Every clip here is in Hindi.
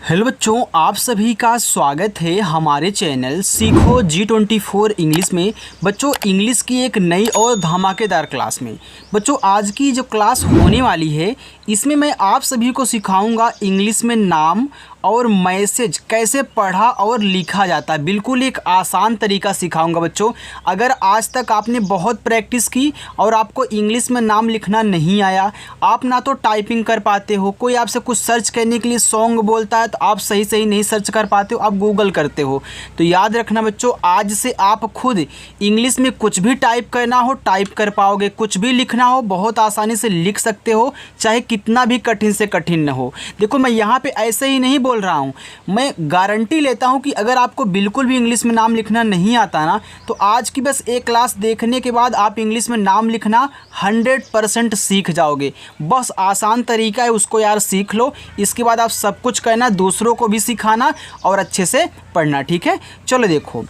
हेलो बच्चों, आप सभी का स्वागत है हमारे चैनल सीखो G24 इंग्लिश में। बच्चों, इंग्लिश की एक नई और धमाकेदार क्लास में बच्चों आज की जो क्लास होने वाली है इसमें मैं आप सभी को सिखाऊंगा इंग्लिश में नाम और मैसेज कैसे पढ़ा और लिखा जाता है। बिल्कुल एक आसान तरीका सिखाऊंगा बच्चों। अगर आज तक आपने बहुत प्रैक्टिस की और आपको इंग्लिश में नाम लिखना नहीं आया, आप ना तो टाइपिंग कर पाते हो, कोई आपसे कुछ सर्च करने के लिए सॉन्ग बोलता है तो आप सही नहीं सर्च कर पाते हो, आप गूगल करते हो, तो याद रखना बच्चों, आज से आप खुद इंग्लिश में कुछ भी टाइप करना हो टाइप कर पाओगे, कुछ भी लिखना हो बहुत आसानी से लिख सकते हो, चाहे कितना भी कठिन से कठिन न हो। देखो, मैं यहाँ पे ऐसे ही नहीं बोल रहा हूँ, मैं गारंटी लेता हूँ कि अगर आपको बिल्कुल भी इंग्लिश में नाम लिखना नहीं आता ना, तो आज की बस एक क्लास देखने के बाद आप इंग्लिश में नाम लिखना 100% सीख जाओगे। बस आसान तरीका है, उसको यार सीख लो, इसके बाद आप सब कुछ करना, दूसरों को भी सिखाना और अच्छे से पढ़ना। ठीक है, चलो देखो,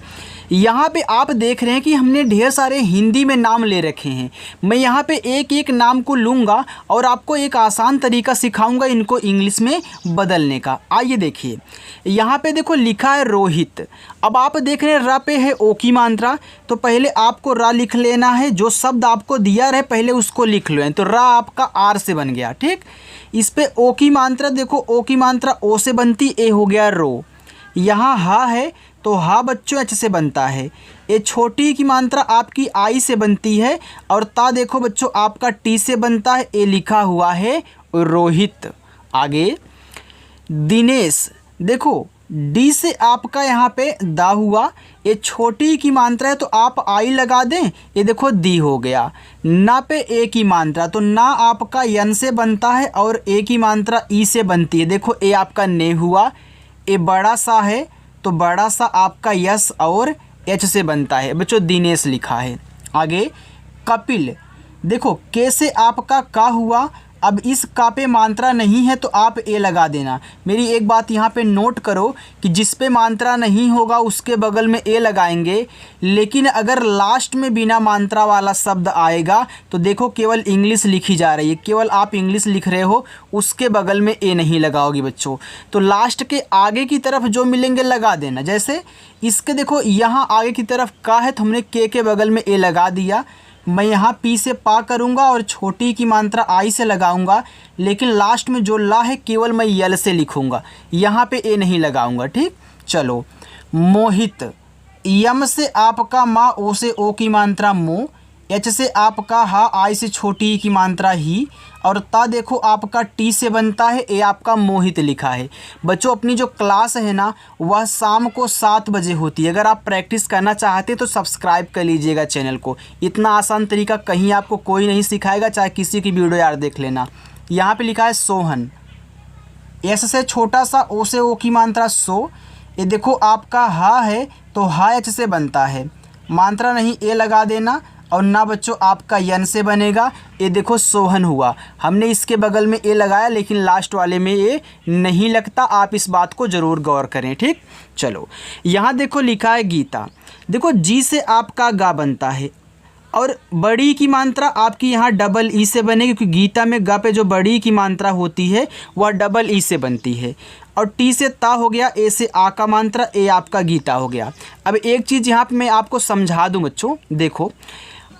यहाँ पे आप देख रहे हैं कि हमने ढेर सारे हिंदी में नाम ले रखे हैं। मैं यहाँ पे एक एक नाम को लूँगा और आपको एक आसान तरीका सिखाऊंगा इनको इंग्लिश में बदलने का। आइए देखिए, यहाँ पे देखो लिखा है रोहित। अब आप देख रहे हैं र पे है ओ की मात्रा, तो पहले आपको र लिख लेना है। जो शब्द आपको दिया रहे पहले उसको लिख लो, तो र आपका आर से बन गया। ठीक, इस पे ओ की मात्रा देखो, ओ की मात्रा ओ से बनती, ए हो गया रो। यहाँ हा है तो हा बच्चों एच से बनता है। ए छोटी की मात्रा आपकी आई से बनती है और ता देखो बच्चों आपका टी से बनता है। ए लिखा हुआ है रोहित। आगे दिनेश, देखो डी से आपका यहाँ पे दा हुआ। ये छोटी की मात्रा है तो आप आई लगा दें, ये देखो दी हो गया। ना पे ए की मात्रा, तो ना आपका यन से बनता है और ए की मात्रा ई से बनती है। देखो ए आपका ने हुआ। ए बड़ा सा है तो बड़ा सा आपका यस और एच से बनता है। बच्चों दिनेश लिखा है। आगे कपिल, देखो के से आपका का हुआ। अब इस का पे मात्रा नहीं है तो आप ए लगा देना। मेरी एक बात यहाँ पे नोट करो कि जिस पे मात्रा नहीं होगा उसके बगल में ए लगाएंगे, लेकिन अगर लास्ट में बिना मात्रा वाला शब्द आएगा तो देखो केवल इंग्लिश लिखी जा रही है, केवल आप इंग्लिश लिख रहे हो, उसके बगल में ए नहीं लगाओगी बच्चों। तो लास्ट के आगे की तरफ जो मिलेंगे लगा देना। जैसे इसके देखो यहाँ आगे की तरफ का है तो हमने के बगल में ए लगा दिया। मैं यहाँ पी से पा करूँगा और छोटी की मात्रा आई से लगाऊंगा, लेकिन लास्ट में जो ला है केवल मैं यल से लिखूँगा, यहाँ पे ए नहीं लगाऊंगा। ठीक, चलो मोहित, यम से आपका माँ, ओ से ओ की मात्रा मो, एच से आपका हा, आई से छोटी की मात्रा ही, और ता देखो आपका टी से बनता है। ए आपका मोहित लिखा है। बच्चों अपनी जो क्लास है ना वह शाम को 7 बजे होती है। अगर आप प्रैक्टिस करना चाहते हैं तो सब्सक्राइब कर लीजिएगा चैनल को। इतना आसान तरीका कहीं आपको कोई नहीं सिखाएगा, चाहे किसी की वीडियो यार देख लेना। यहाँ पे लिखा है सोहन, एस से छोटा सा, ओ से ओ की मात्रा सो। ये देखो आपका हा है तो हा एच से बनता है, मात्रा नहीं ए लगा देना, और ना बच्चों आपका यन से बनेगा। ये देखो सोहन हुआ, हमने इसके बगल में ए लगाया लेकिन लास्ट वाले में ए नहीं लगता। आप इस बात को ज़रूर गौर करें। ठीक, चलो यहाँ देखो लिखा है गीता। देखो जी से आपका गा बनता है और बड़ी की मात्रा आपकी यहाँ डबल ई से बनेगी, क्योंकि गीता में गा पे जो बड़ी की मात्रा होती है वह डबल ई से बनती है। और टी से ता हो गया, ए से आ का मात्रा, ए आपका गीता हो गया। अब एक चीज़ यहाँ पे मैं आपको समझा दूँ बच्चों, देखो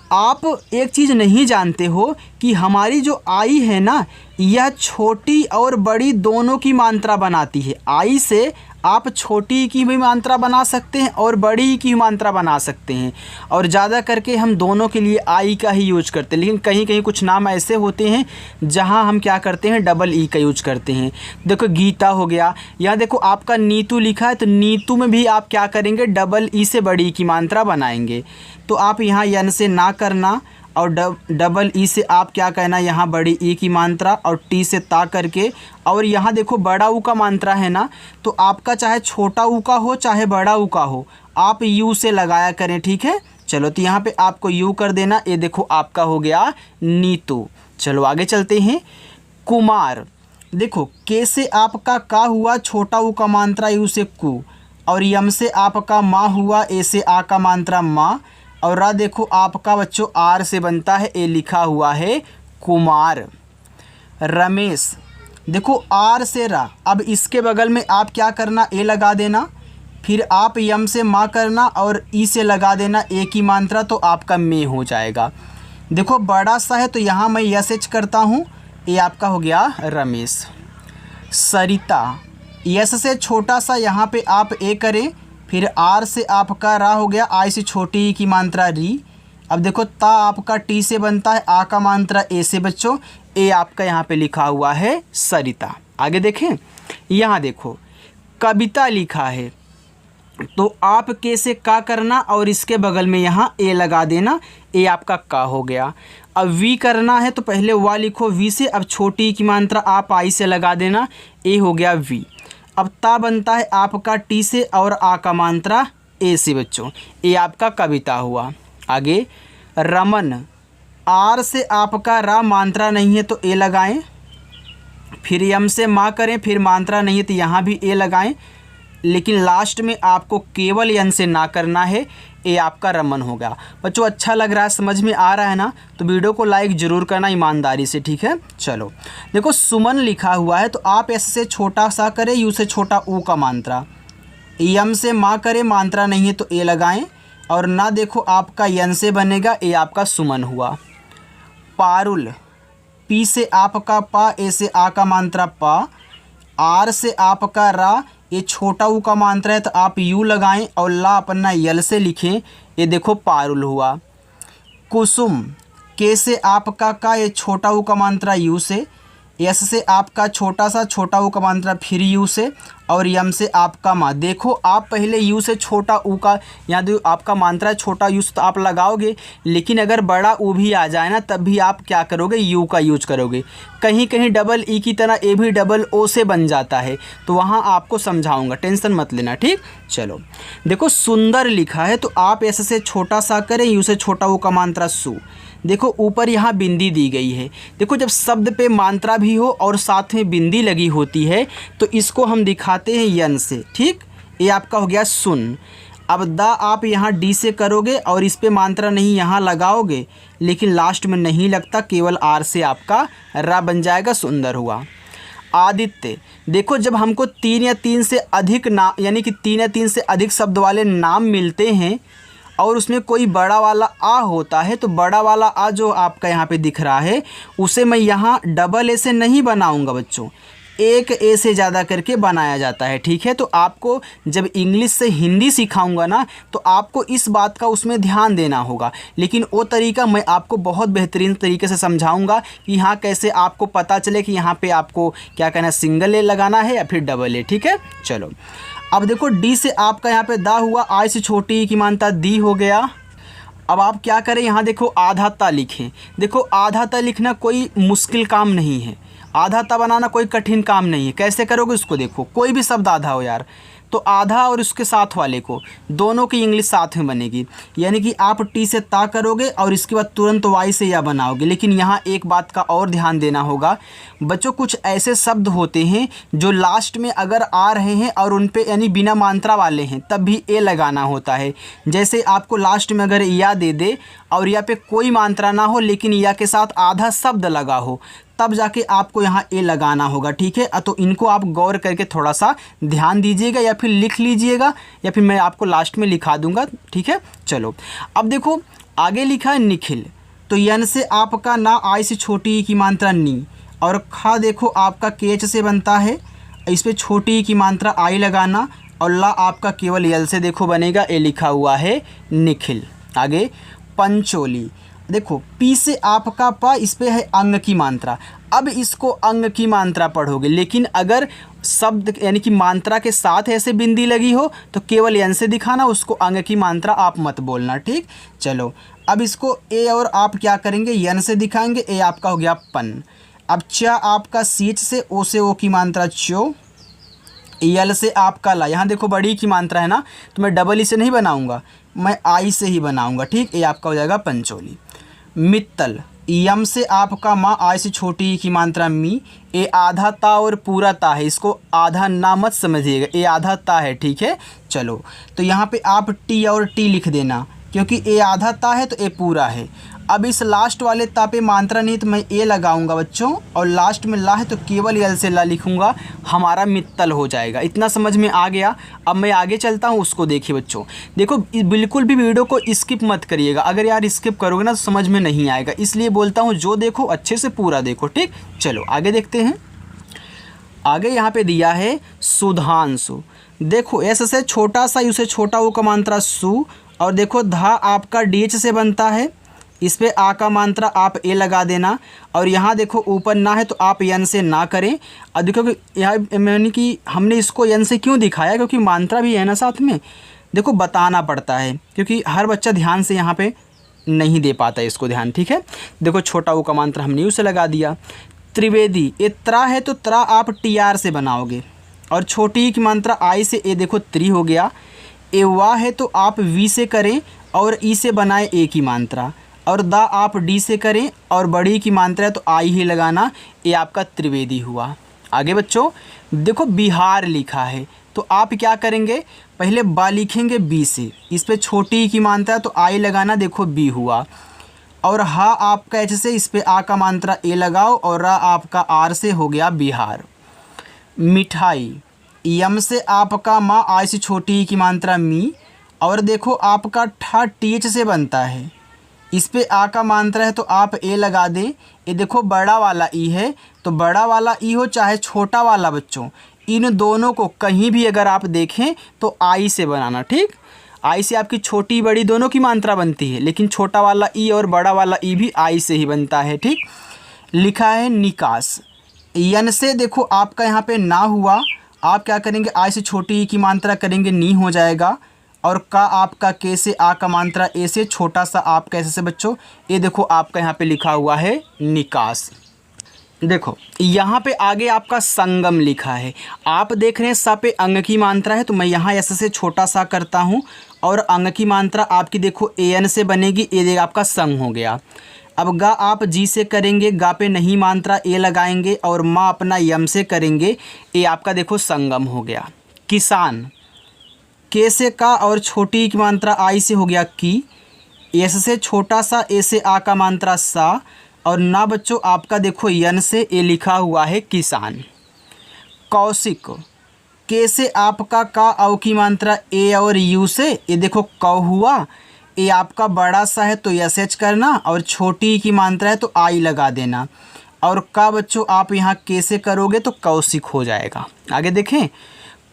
आप एक चीज़ नहीं जानते हो कि हमारी जो आई है ना यह छोटी और बड़ी दोनों की मात्रा बनाती है। आई से आप छोटी की भी मात्रा बना सकते हैं और बड़ी की मात्रा बना सकते हैं, और ज़्यादा करके हम दोनों के लिए आई का ही यूज करते हैं। लेकिन कहीं कहीं कुछ नाम ऐसे होते हैं जहां हम क्या करते हैं, डबल ई का यूज करते हैं। देखो गीता हो गया। यहाँ देखो आपका नीतू लिखा है तो नीतू में भी आप क्या करेंगे, डबल ई से बड़ी की मात्रा बनाएंगे। तो आप यहाँ यन से ना करना और डबल ई से आप क्या कहना, यहाँ बड़ी ई की मात्रा और टी से ता करके, और यहाँ देखो बड़ा ऊ का मात्रा है ना, तो आपका चाहे छोटा ऊ का हो चाहे बड़ा ऊ का हो, आप यू से लगाया करें। ठीक है, चलो तो यहाँ पे आपको यू कर देना। ये देखो आपका हो गया नीतू। चलो आगे चलते हैं। कुमार, देखो के से आपका का हुआ, छोटा ऊ का मात्रा यू से कु, और यम से आपका माँ हुआ, ए से आ का मात्रा माँ, और रा देखो आपका बच्चों आर से बनता है, ए लिखा हुआ है कुमार। रमेश, देखो आर से रा, अब इसके बगल में आप क्या करना, ए लगा देना, फिर आप यम से माँ करना और ई से लगा देना ए की मात्रा, तो आपका में हो जाएगा। देखो बड़ा सा है तो यहाँ मैं यस एच करता हूँ, ये आपका हो गया रमेश। सरिता, यस से छोटा सा यहाँ पे आप ए करें, फिर आर से आपका रा हो गया, आई से छोटी की मात्रा री। अब देखो ता आपका टी से बनता है, आ का मात्रा ए से बच्चों, ए आपका यहाँ पे लिखा हुआ है सरिता। आगे देखें, यहाँ देखो कविता लिखा है, तो आप के से का करना और इसके बगल में यहाँ ए लगा देना, ए आपका का हो गया। अब वी करना है तो पहले वा लिखो वी से, अब छोटी की मात्रा आप आई से लगा देना, ए हो गया वी। अब ता बनता है आपका टी से और आ का मात्रा ए से बच्चों, ए आपका कविता हुआ। आगे रमन, आर से आपका रा मात्रा नहीं है तो ए लगाएं, फिर यम से माँ करें, फिर मात्रा नहीं है तो यहाँ भी ए लगाएं, लेकिन लास्ट में आपको केवल यन से ना करना है, ए आपका रमन होगा। बच्चों अच्छा लग रहा है, समझ में आ रहा है ना, तो वीडियो को लाइक ज़रूर करना ईमानदारी से, ठीक है। चलो देखो सुमन लिखा हुआ है, तो आप एस से छोटा सा करें, यू से छोटा ऊ का मात्रा, यम से माँ करें, मात्रा नहीं है तो ए लगाएं, और ना देखो आपका यन से बनेगा, ए आपका सुमन हुआ। पारुल, पी से आपका पा, ए से आ का मात्रा पा, आर से आपका रा, ये छोटा ऊ का मात्रा है तो आप यू लगाएं और ला अपना यल से लिखें, ये देखो पारुल हुआ। कुसुम, के से आपका का, ये छोटा ऊ का मात्रा यू से, यस से आपका छोटा सा छोटा ऊ का मात्रा फिर यू से, और यम से आपका माँ। देखो आप पहले यू से छोटा ऊ का, यहाँ जो आपका मात्रा है छोटा यू से तो आप लगाओगे, लेकिन अगर बड़ा ऊ भी आ जाए ना तब भी आप क्या करोगे, यू का यूज करोगे। कहीं कहीं डबल ई की तरह ए भी डबल ओ से बन जाता है, तो वहाँ आपको समझाऊंगा, टेंशन मत लेना, ठीक। चलो देखो सुंदर लिखा है, तो आप एस से छोटा सा करें, यू से छोटा ऊ का मात्रा सु। देखो ऊपर यहाँ बिंदी दी गई है, देखो जब शब्द पे मात्रा भी हो और साथ में बिंदी लगी होती है तो इसको हम दिखाते हैं यन से, ठीक। ये आपका हो गया सुन। अब दा आप यहाँ डी से करोगे और इस पे मात्रा नहीं यहाँ लगाओगे, लेकिन लास्ट में नहीं लगता, केवल आर से आपका रा बन जाएगा, सुंदर हुआ। आदित्य, देखो जब हमको 3 या 3 से अधिक नाम, यानी कि 3 या 3 से अधिक शब्द वाले नाम मिलते हैं और उसमें कोई बड़ा वाला आ होता है, तो बड़ा वाला आ जो आपका यहाँ पे दिख रहा है उसे मैं यहाँ डबल ए से नहीं बनाऊँगा बच्चों, एक ए से ज़्यादा करके बनाया जाता है, ठीक है। तो आपको जब इंग्लिश से हिंदी सिखाऊंगा ना तो आपको इस बात का उसमें ध्यान देना होगा, लेकिन वो तरीका मैं आपको बहुत बेहतरीन तरीके से समझाऊंगा कि यहाँ कैसे आपको पता चले कि यहाँ पे आपको क्या कहना है, सिंगल ए लगाना है या फिर डबल ए, ठीक है। चलो अब देखो डी से आपका यहाँ पे दा हुआ, आई से छोटी की मानता दी हो गया। अब आप क्या करें, यहाँ देखो आधा ता लिखें। देखो आधा ता लिखना कोई मुश्किल काम नहीं है, आधा ता बनाना कोई कठिन काम नहीं है। कैसे करोगे उसको देखो, कोई भी शब्द आधा हो यार, तो आधा और उसके साथ वाले को दोनों की इंग्लिश साथ में बनेगी, यानी कि आप टी से ता करोगे और इसके बाद तुरंत वाई से या बनाओगे। लेकिन यहाँ एक बात का और ध्यान देना होगा बच्चों, कुछ ऐसे शब्द होते हैं जो लास्ट में अगर आ रहे हैं और उन पे यानी बिना मात्रा वाले हैं तब भी ए लगाना होता है। जैसे आपको लास्ट में अगर या दे दे और या पे कोई मात्रा ना हो लेकिन या के साथ आधा शब्द लगा हो, तब जाके आपको यहाँ ए लगाना होगा, ठीक है। तो इनको आप गौर करके थोड़ा सा ध्यान दीजिएगा या फिर लिख लीजिएगा या फिर मैं आपको लास्ट में लिखा दूंगा, ठीक है। चलो अब देखो आगे लिखा है निखिल, तो यन से आपका ना आई से छोटी की मात्रा नी, और खा देखो आपका केच से बनता है, इस पर छोटी की मात्रा आई लगाना, और ला आपका केवल यल से देखो बनेगा, ए लिखा हुआ है निखिल। आगे पंचोली, देखो पी से आपका पा, इस पे है अंग की मात्रा। अब इसको अंग की मात्रा पढ़ोगे, लेकिन अगर शब्द यानी कि मात्रा के साथ ऐसे बिंदी लगी हो तो केवल यन से दिखाना, उसको अंग की मात्रा आप मत बोलना, ठीक। चलो अब इसको ए और आप क्या करेंगे, यन से दिखाएंगे, ए आपका हो गया पन। अब चा आपका सीच से, ओ से ओ की मात्रा चो, यल से आपका ला, यहाँ देखो बड़ी की मात्रा है ना, तो मैं डबल ई से नहीं बनाऊंगा, मैं आई से ही बनाऊंगा, ठीक। ये आपका हो जाएगा पंचोली। मित्तल, यम से आपका माँ, आई से छोटी की मात्रा मी, ए आधा ता और पूरा ता है, इसको आधा ना मत समझिएगा, ए आधा ता है, ठीक है। चलो तो यहाँ पे आप टी और टी लिख देना, क्योंकि ए आधा ता है तो ए पूरा है। अब इस लास्ट वाले ता पे मात्रा नहीं तो मैं ए लगाऊंगा बच्चों, और लास्ट में ला है तो केवल यल से ला लिखूंगा, हमारा मित्तल हो जाएगा। इतना समझ में आ गया। अब मैं आगे चलता हूँ, उसको देखिए बच्चों। देखो बिल्कुल भी वीडियो को स्किप मत करिएगा, अगर यार स्किप करोगे ना तो समझ में नहीं आएगा, इसलिए बोलता हूँ जो देखो अच्छे से पूरा देखो, ठीक। चलो आगे देखते हैं। आगे यहाँ पे दिया है सुधांशु। देखो ऐसे से छोटा सा, उसे छोटा वो का मात्रा सु, और देखो धा आपका डीएच से बनता है, इस पे आ का मात्रा आप ए लगा देना, और यहाँ देखो ऊपर ना है तो आप यन से ना करें। और देखो कि यहाँ मैंने कि हमने इसको यन से क्यों दिखाया, क्योंकि मात्रा भी है ना साथ में, देखो बताना पड़ता है, क्योंकि हर बच्चा ध्यान से यहाँ पे नहीं दे पाता है इसको ध्यान, ठीक है। देखो छोटा वो का मात्रा हमने यू से लगा दिया। त्रिवेदी, ए त्रा है तो त्रा आप टी आर से बनाओगे, और छोटी की मात्रा आई से, ए देखो त्रि हो गया। ए वा है तो आप वी से करें और ई से बनाए ए की मात्रा, और दा आप डी से करें और बड़ी की मात्रा है तो आई ही लगाना, ये आपका त्रिवेदी हुआ। आगे बच्चों देखो बिहार लिखा है तो आप क्या करेंगे, पहले बा लिखेंगे बी से, इस पे छोटी की मात्रा है तो आई लगाना, देखो बी हुआ। और हा आपका एच से, इस पे आ का मात्रा ए लगाओ, और रा आपका आर से हो गया बिहार। मिठाई, यम से आपका माँ, आई से छोटी की मात्रा मी, और देखो आपका ठा टी एच से बनता है, इस पे आ का मात्रा है तो आप ए लगा दें। ये देखो बड़ा वाला ई है तो बड़ा वाला ई हो चाहे छोटा वाला बच्चों, इन दोनों को कहीं भी अगर आप देखें तो आई से बनाना, ठीक। आई से आपकी छोटी बड़ी दोनों की मात्रा बनती है, लेकिन छोटा वाला ई और बड़ा वाला ई भी आई से ही बनता है, ठीक। लिखा है निकास, यन से देखो आपका यहाँ पे ना हुआ, आप क्या करेंगे, आई से छोटी ई की मात्रा करेंगे, नी हो जाएगा। और का आपका के से, आ का मात्रा ए से, छोटा सा आप कैसे से बच्चों, ये देखो आपका यहाँ पे लिखा हुआ है निकास। देखो यहाँ पे आगे आपका संगम लिखा है, आप देख रहे हैं सा पे अंग की मात्रा है तो मैं यहाँ ऐसे से छोटा सा करता हूँ, और अंग की मात्रा आपकी देखो ए एन से बनेगी, ये आपका संग हो गया। अब गा आप जी से करेंगे, गा पे नहीं मात्रा ए लगाएंगे, और माँ अपना यम से करेंगे, ये आपका देखो संगम हो गया। किसान, के से का और छोटी की मात्रा आई से हो गया की, एस से छोटा सा, ए से आ का मात्रा सा, और ना बच्चों आपका देखो यन से ए लिखा हुआ है किसान। कौशिक, के से आपका का औ की मात्रा ए और यू से, ये देखो कौ हुआ, ए आपका बड़ा सा है तो यस एच करना, और छोटी की मात्रा है तो आई लगा देना, और का बच्चों आप यहाँ के से करोगे तो कौशिक हो जाएगा। आगे देखें,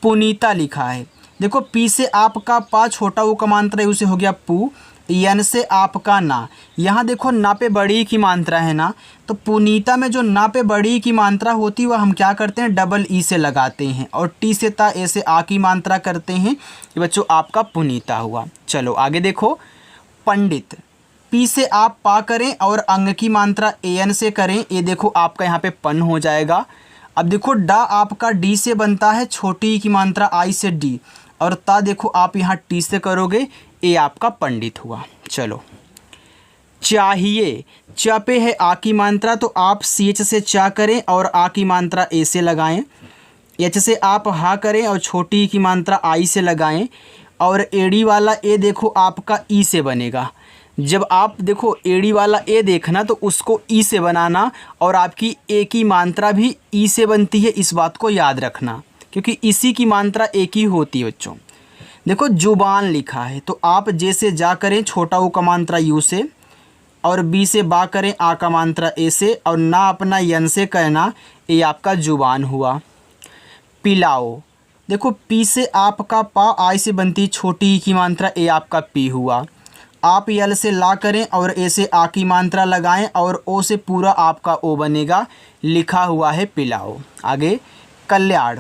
पुनीता लिखा है, देखो पी से आपका पा, छोटा वो का मात्रा उसे हो गया पू, यन से आपका ना, यहाँ देखो ना पे बड़ी की मात्रा है ना, तो पुनीता में जो ना पे बड़ी की मात्रा होती है वह हम क्या करते हैं, डबल ई से लगाते हैं, और टी से ता, ए से आ की मात्रा करते हैं, ये बच्चों आपका पुनीता हुआ। चलो आगे देखो, पंडित, पी से आप पा करें और अंग की मात्रा ए एन से करें, ये देखो आपका यहाँ पे पन हो जाएगा। अब देखो डा आपका डी से बनता है, छोटी की मात्रा आई से डी, और ता देखो आप यहाँ टी से करोगे, ये आपका पंडित हुआ। चलो चाहिए, चा पे है आ की मात्रा तो आप सी एच से चा करें और आ की मात्रा ए से लगाएं, एच से आप हा करें और छोटी की मात्रा आई से लगाएं, और एड़ी वाला ए देखो आपका ई से बनेगा। जब आप देखो एड़ी वाला ए देखना तो उसको ई से बनाना, और आपकी ए की मात्रा भी ई से बनती है, इस बात को याद रखना, क्योंकि इसी की मात्रा एक ही होती है बच्चों। देखो जुबान लिखा है तो आप जे से जा करें, छोटा वो का मात्रा यू से, और बी से बा करें, आ का मात्रा ए से, और ना अपना यन से करना, ये आपका जुबान हुआ। पिलाओ, देखो पी से आपका पा, आई से बनती छोटी की मात्रा, ए आपका पी हुआ। आप यल से ला करें और ए से आ की मात्रा लगाएं, और ओ से पूरा आपका ओ बनेगा, लिखा हुआ है पिलाओ। आगे कल्याण,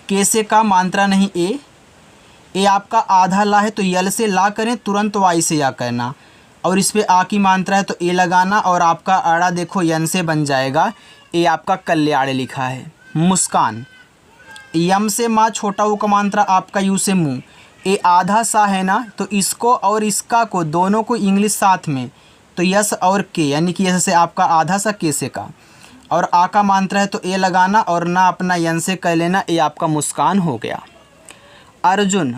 के से का मात्रा नहीं ए आपका आधा ला है तो यल से ला करें, तुरंत वाई से या करना, और इस पे आ की मात्रा है तो ए लगाना, और आपका आड़ा देखो यन से बन जाएगा, ये आपका कल्याण लिखा है। मुस्कान, यम से माँ, छोटा वो का मात्रा आपका यू से मुँह, ये आधा सा है ना, तो इसको और इसका को दोनों को इंग्लिश साथ में तो यस और के, यानी कि यस से आपका आधा सा के से का, और आ का मात्रा है तो ए लगाना, और ना अपना यन से कर लेना, ये आपका मुस्कान हो गया। अर्जुन,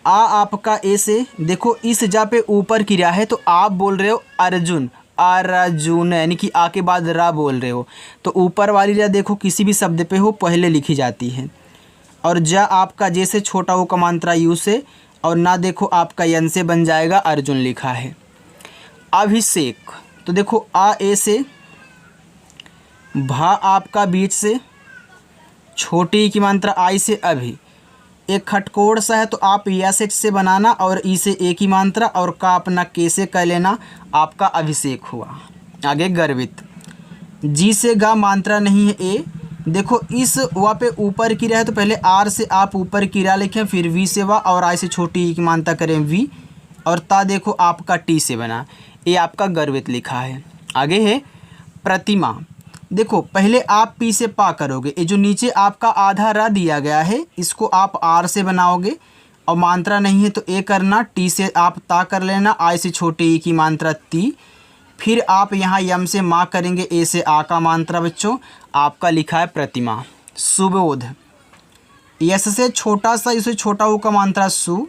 आ आपका ए से, देखो इस जा पे ऊपर क्रिया है तो आप बोल रहे हो अर्जुन, अर्जुन, यानी कि आ के बाद रा बोल रहे हो, तो ऊपर वाली रा देखो किसी भी शब्द पे हो पहले लिखी जाती है। और जा आपका जैसे छोटा हो कमांत्रा यू से, और ना देखो आपका यन से बन जाएगा अर्जुन लिखा है। अभिषेक, तो देखो आ ए से, भा आपका बीच से, छोटी की मात्रा आई से अभी, एक खटकोड़ सा है तो आप यस एच से बनाना और ई से ए की मात्रा और का अपना के से कर लेना, आपका अभिषेक हुआ। आगे गर्वित, जी से गा मात्रा नहीं है ए, देखो इस वा पे ऊपर की है तो पहले आर से आप ऊपर की रा लिखें, फिर वी से वा और आई से छोटी ई की मात्रा करें वी, और ता देखो आपका टी से बना, ये आपका गर्वित लिखा है। आगे है प्रतिमा, देखो पहले आप पी से पा करोगे, ये जो नीचे आपका आधा रा दिया गया है इसको आप आर से बनाओगे, और मात्रा नहीं है तो ए करना, टी से आप ता कर लेना, आई से छोटी ई की मात्रा ती, फिर आप यहाँ यम से माँ करेंगे, ए से आ का मात्रा बच्चों, आपका लिखा है प्रतिमा। सुबोध, यस से छोटा सा इसे छोटा ओ का मात्रा सु,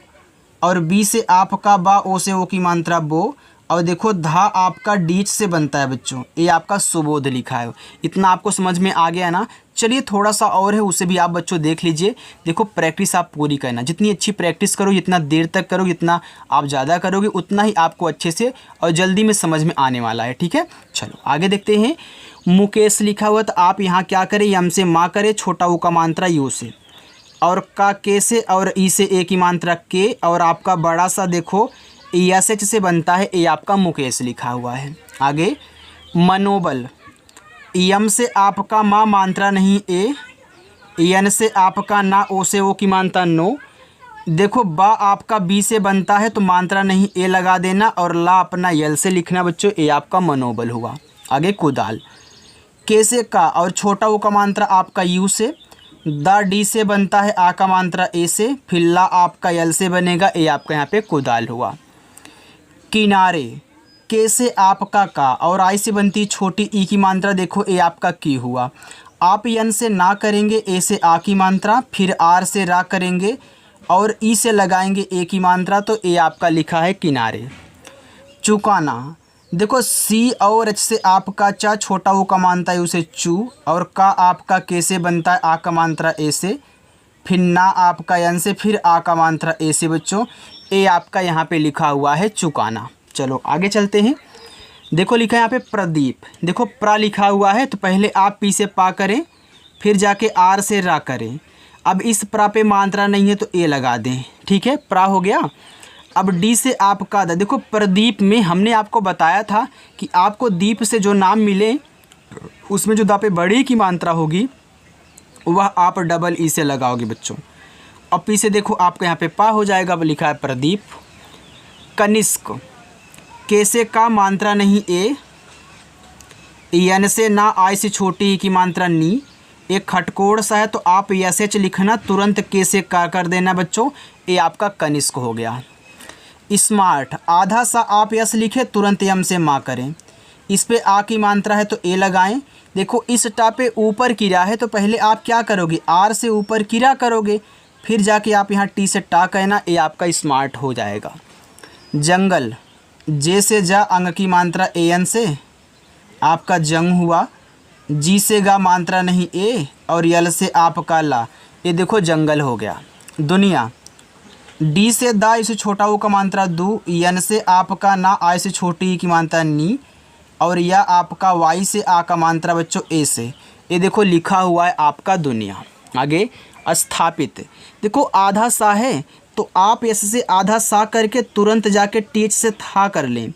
और बी से आपका बा, ओ से ओ की मात्रा बो, और देखो धा आपका डीच से बनता है बच्चों, ये आपका सुबोध लिखा है। इतना आपको समझ में आ गया ना। चलिए थोड़ा सा और है उसे भी आप बच्चों देख लीजिए। देखो प्रैक्टिस आप पूरी करना, जितनी अच्छी प्रैक्टिस करो, जितना देर तक करो, जितना आप ज़्यादा करोगे उतना ही आपको अच्छे से और जल्दी में समझ में आने वाला है। ठीक है, चलो आगे देखते हैं। मुकेश लिखा हुआ, तो आप यहाँ क्या करें, यम से माँ करें, छोटा ऊ का मात्रा यू से, और का के से और ई से ए की मात्रा के, और आपका बड़ा सा देखो एस एच से बनता है, ये आपका मुकेश लिखा हुआ है। आगे मनोबल, यम से आपका माँ मात्रा नहीं ए, यन से आपका ना, ओ से ओ की मात्रा नो, देखो बा आपका बी से बनता है तो मात्रा नहीं ए लगा देना, और ला अपना यल से लिखना बच्चों, ये आपका मनोबल हुआ। आगे कुदाल, के से का और छोटा ओ का मात्रा आपका यू से, दा डी से बनता है, आ का मात्रा ए से, फिर ला आपका यल से बनेगा, ये आपका यहाँ पे कुदाल हुआ। किनारे, के से आपका का और आई से बनती छोटी ई की मात्रा, देखो ए आपका की हुआ। आप यन से ना करेंगे, ए से आ की मात्रा, फिर आर से रा करेंगे और ई से लगाएंगे ए की मात्रा, तो ए आपका लिखा है किनारे। चुकाना, देखो सी और एच से आपका चा, छोटा वो का मात्रा है उसे चू, और का आपका के से बनता है, आ का मात्रा ए से, फिर ना आपका यन से, फिर आ का मात्रा ए से बच्चों, ए आपका यहाँ पे लिखा हुआ है चुकाना। चलो आगे चलते हैं। देखो लिखा है यहाँ पे प्रदीप, देखो प्रा लिखा हुआ है तो पहले आप पी से पा करें, फिर जाके आर से रा करें। अब इस प्रा पे मात्रा नहीं है तो ए लगा दें, ठीक है, प्रा हो गया। अब डी से आपका दा, देखो प्रदीप में हमने आपको बताया था कि आपको दीप से जो नाम मिले उसमें जो दा पे बड़ी की मात्रा होगी वह आप डबल ई से लगाओगे बच्चों। अब पी से देखो आपका यहाँ पे पा हो जाएगा, अब लिखा है प्रदीप। कनिष्क, के से का मात्रा नहीं ए, यन से ना, आई से छोटी की मात्रा नी, एक खटकोड़ सा है तो आप यस एच लिखना, तुरंत के से का कर देना बच्चों, ये आपका कनिष्क हो गया। स्मार्ट, आधा सा आप यस लिखे, तुरंत यम से माँ करें, इस पे आ की मात्रा है तो ए लगाएं। देखो इस टा पे ऊपर किरा है तो पहले आप क्या करोगे, आर से ऊपर किरा करोगे, फिर जाके आप यहाँ टी से टा कहना, ये आपका स्मार्ट हो जाएगा। जंगल, जे से जा, अंग की मात्रा ए एन से, आपका जंग हुआ। जी से गा मात्रा नहीं ए, और यल से आपका ला, ये देखो जंगल हो गया। दुनिया, डी से दा, इसे छोटा वो का मात्रा दू, यन से आपका ना, आई से छोटी की मात्रा नी, और या आपका वाई से आ का मात्रा बच्चों ए से, ये देखो लिखा हुआ है आपका दुनिया। आगे स्थापित, देखो आधा सा है तो आप इस से आधा सा करके तुरंत जाके टीच से था कर लें,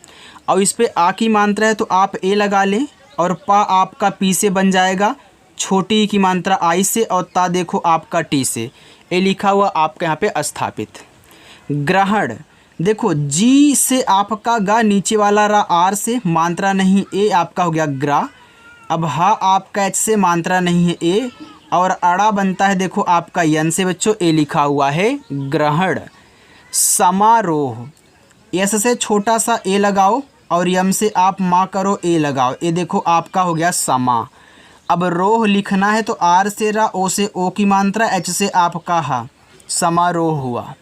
और इस पे आ की मात्रा है तो आप ए लगा लें, और पा आपका पी से बन जाएगा, छोटी की मात्रा आई से, और ता देखो आपका टी से, ये लिखा हुआ आपके यहाँ पे स्थापित। ग्रहण, देखो जी से आपका गा, नीचे वाला रा आर से, मात्रा नहीं ए, आपका हो गया ग्रा। अब हा आपका एच से, मात्रा नहीं है ए, और अड़ा बनता है देखो आपका यन से बच्चों, ए लिखा हुआ है ग्रहण। समारोह, यस से छोटा सा ए लगाओ और यम से आप माँ करो, ए लगाओ, ये देखो आपका हो गया समा। अब रोह लिखना है तो आर से रा, ओ से ओ की मात्रा, एच से आपका हा, समारोह हुआ।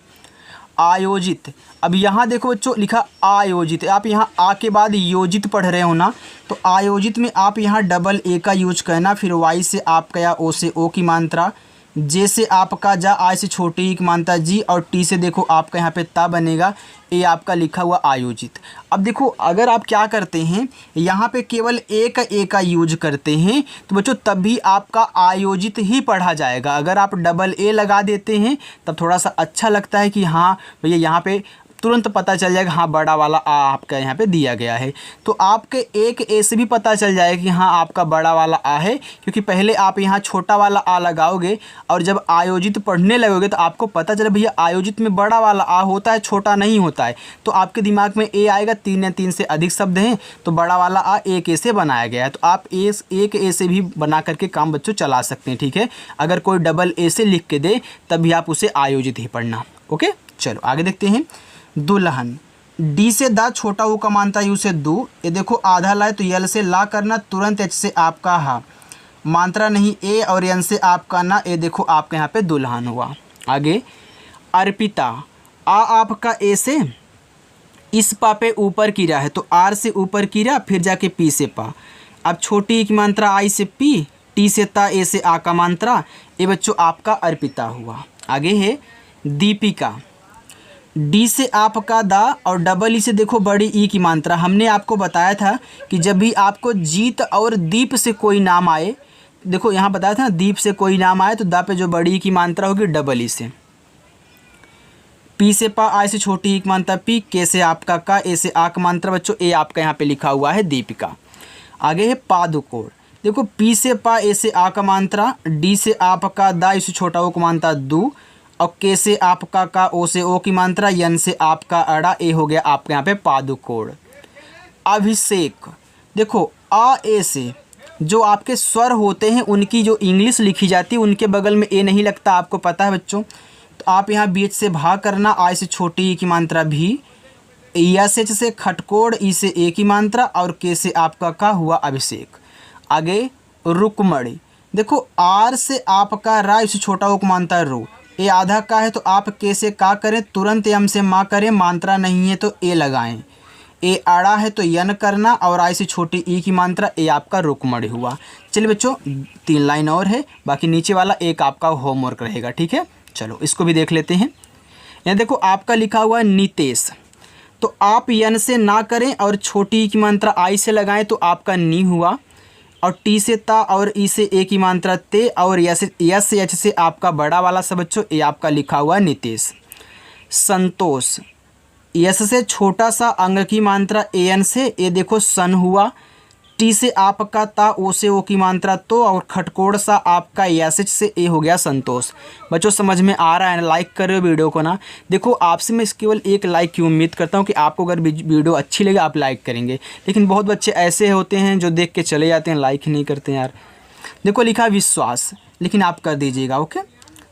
आयोजित। अब यहाँ देखो बच्चों लिखा आयोजित, आप यहाँ आ के बाद योजित पढ़ रहे हो ना, तो आयोजित में आप यहाँ डबल ए का यूज करना, फिर वाई से आपका या ओ से ओ की मात्रा, जे से आपका जा, आई से छोटी ई की मात्रा जी, और टी से देखो आपका यहाँ पे ता बनेगा, ये आपका लिखा हुआ आयोजित। अब देखो अगर आप क्या करते हैं, यहाँ पे केवल ए का यूज करते हैं तो बच्चों तब भी आपका आयोजित ही पढ़ा जाएगा। अगर आप डबल ए लगा देते हैं तब थोड़ा सा अच्छा लगता है कि हाँ भैया यहाँ पे तुरंत पता चल जाएगा हाँ बड़ा वाला आ आपका यहाँ पे दिया गया है। तो आपके एक ए से भी पता चल जाएगा कि हाँ आपका बड़ा वाला आ है, क्योंकि पहले आप यहाँ छोटा वाला आ लगाओगे और जब आयोजित पढ़ने लगोगे तो आपको पता चले भैया आयोजित में बड़ा वाला आ होता है, छोटा नहीं होता है। तो आपके दिमाग में ए आएगा, 3 या 3 से अधिक शब्द हैं तो बड़ा वाला आ एक ए से बनाया गया है। तो आप एक ए से भी बना करके काम बच्चों चला सकते हैं, ठीक है। अगर कोई डबल ए से लिख के दे तब भी आप उसे आयोजित ही पढ़ना। ओके, चलो आगे देखते हैं। दुल्हन, डी से दा, छोटा ऊ का मानता यू से दू, ये देखो आधा लाए तो यल से ला करना, तुरंत एच से आपका हा, मात्रा नहीं ए और यन से आपका ना, ये देखो आपके यहाँ पे दुल्हन हुआ। आगे अर्पिता, आ आपका ए से इस पा पे ऊपर कीरा है तो आर से ऊपर कीरा, फिर जाके पी से पा। अब छोटी की मात्रा आई से पी, टी से ता, ए से आ का मात्रा, ये बच्चों आपका अर्पिता हुआ। आगे है दीपिका, डी से आपका दा और डबल ई से देखो बड़ी ई की मात्रा। हमने आपको बताया था कि जब भी आपको जीत और दीप से कोई नाम आए, देखो यहाँ बताया था ना, दीप से कोई नाम आए तो दा पे जो बड़ी ई की मात्रा होगी डबल ई से। पी से पा, आई से छोटी ई की मात्रा पी, के से आपका का, ए से आ का मात्रा बच्चों ए आपका यहाँ पे लिखा हुआ है दीपिका। आगे है पादुकोण, देखो पी से पा, ए से आ का मात्रा, डी से आपका दा, इसे छोटा ओ का मात्रा दू, और के से आपका का, ओ से ओ की मात्रा, यन से आपका अड़ा, ए हो गया आपके यहाँ पे पादुकोण। अभिषेक, देखो आ ए से जो आपके स्वर होते हैं उनकी जो इंग्लिश लिखी जाती है उनके बगल में ए नहीं लगता, आपको पता है बच्चों। तो आप यहाँ बीच से भाग करना, आई से छोटी ई की मात्रा भी, यस एच से खटकोड़, ई से ए की मात्रा, और के से आपका का हुआ अभिषेक। आगे रुकमणी, देखो आर से आपका रा, इसे छोटा ओ की मात्रा रू, ए आधा का है तो आप के से का करें, तुरंत यम से माँ करें, मात्रा नहीं है तो ए लगाएं, ए आड़ा है तो यन करना, और आई से छोटी ई की मात्रा, ए आपका रुकमणी हुआ। चलिए बच्चों 3 लाइन और है, बाकी नीचे वाला एक आपका होमवर्क रहेगा, ठीक है। चलो इसको भी देख लेते हैं। यहाँ देखो आपका लिखा हुआ है नितेश, तो आप यन से ना करें और छोटी ई की मात्रा आई से लगाएं तो आपका नी हुआ, और टी से ता और ई से ए की मात्रा ते, और यस से एच से आपका बड़ा वाला सब बच्चों ए आपका लिखा हुआ नितेश। संतोष, यस से छोटा सा अंग की मात्रा ए एन से, ए देखो सन हुआ, टी से आपका ता, ओ से ओ की मात्रा तो, और खटकोड़ सा आपका यस एच से ए हो गया संतोष। बच्चों समझ में आ रहा है ना? लाइक कर रहे हो वीडियो को ना? देखो आपसे मैं केवल एक लाइक की उम्मीद करता हूँ कि आपको अगर वीडियो अच्छी लगे आप लाइक करेंगे, लेकिन बहुत बच्चे ऐसे होते हैं जो देख के चले जाते हैं, लाइक ही नहीं करते हैं यार। देखो लिखा विश्वास, लेकिन आप कर दीजिएगा, ओके।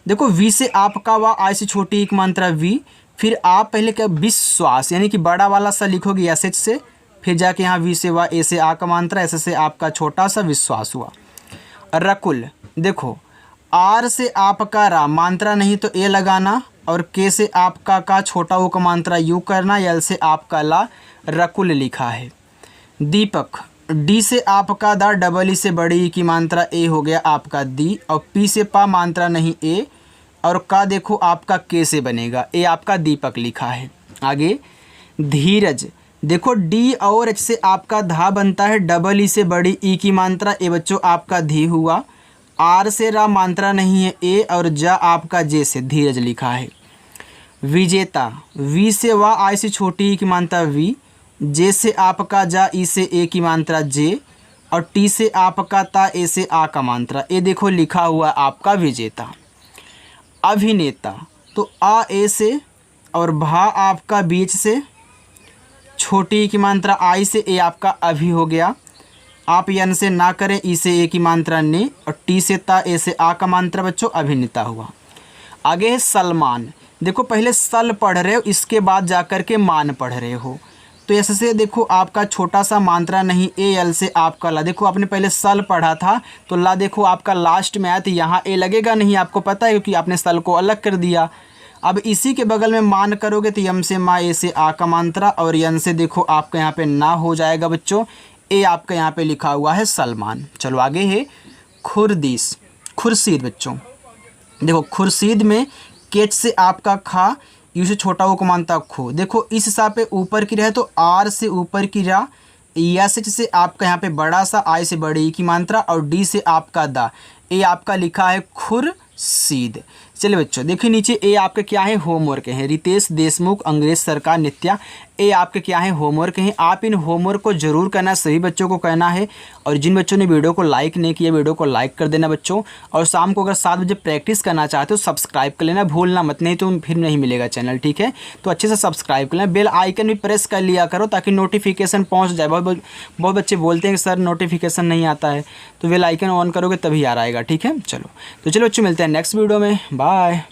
देखो वी से आपका वा, आई से छोटी एक मात्रा वी, फिर आप पहले क्या विश्वास यानी कि बड़ा वाला सा लिखोगे एस एच से, फिर जाके यहाँ वी से वा, ए से आ का मात्रा, ऐसे से आपका छोटा सा विश्वास हुआ। रकुल, देखो आर से आपका रा, मात्रा नहीं तो ए लगाना, और के से आपका का, छोटा ओ का मात्रा यू करना, यल से आपका ला, रकुल लिखा है। दीपक, डी से आपका दा, डबल ई से बड़ी ई की मात्रा ए हो गया आपका दी, और पी से पा, मात्रा नहीं ए, और का देखो आपका के से बनेगा, ए आपका दीपक लिखा है। आगे धीरज, देखो डी और एच से आपका धा बनता है, डबल ई से बड़ी ई की मात्रा, ए बच्चों आपका धी हुआ, आर से रा, मात्रा नहीं है ए, और जा आपका जे से धीरज लिखा है। विजेता, वी से वा, आई से छोटी ई की मात्रा वी, जे से आपका जा, ई से ए की मात्रा जे, और टी से आपका ता, ए से आ का मात्रा, ए देखो लिखा हुआ आपका विजेता। अभिनेता, तो आ ए से और भा आपका बीच से, छोटी की मात्रा आई से, ए आपका अभी हो गया, आप यन से ना करें, ई से ए की मात्रा ने, और टी से ता, ए से आ का मात्रा बच्चों अभिनेता हुआ। आगे है सलमान, देखो पहले सल पढ़ रहे हो, इसके बाद जाकर के मान पढ़ रहे हो, तो ऐसे से देखो आपका छोटा सा मात्रा नहीं ए, यल से आपका ला, देखो आपने पहले सल पढ़ा था तो ला देखो आपका लास्ट में आया, तो यहाँ ए लगेगा नहीं, आपको पता है क्योंकि आपने सल को अलग कर दिया। अब इसी के बगल में मान करोगे तो यम से माँ, ए से आ का मात्रा और यन से देखो आपका यहाँ पे ना हो जाएगा बच्चों। ए आपका यहाँ पे लिखा हुआ है सलमान। चलो आगे है खुरदीस, खुर्शीद बच्चों। देखो खुर्शीद में केच से आपका खा, यू से छोटा वो को मानता खो। देखो इस हिसाब पे ऊपर की रहे तो आर से ऊपर की रा, एस एच से आपका यहाँ पे बड़ा सा, आई से बड़ी ई की मात्रा और डी से आपका दा। ए आपका लिखा है खुर्शीद। चलिए बच्चों देखिए नीचे ए आपके क्या है होमवर्क है, रितेश देशमुख, अंग्रेज सरकार, नित्या। ए आपके क्या है होमवर्क हैं। आप इन होमवर्क को जरूर करना, सभी बच्चों को कहना है। और जिन बच्चों ने वीडियो को लाइक नहीं किया वीडियो को लाइक कर देना बच्चों। और शाम को अगर 7 बजे प्रैक्टिस करना चाहते हो सब्सक्राइब कर लेना, भूलना मत, नहीं तो फिर नहीं मिलेगा चैनल, ठीक है। तो अच्छे से सब्सक्राइब कर लेना, बेल आइकन भी प्रेस कर लिया करो ताकि नोटिफिकेशन पहुँच जाए। बहुत बच्चे बोलते हैं कि सर नोटिफिकेशन नहीं आता है, तो बेल आइकन ऑन करोगे तभी आ आएगा, ठीक है। चलो तो चलो बच्चों मिलते हैं नेक्स्ट वीडियो में, बाय।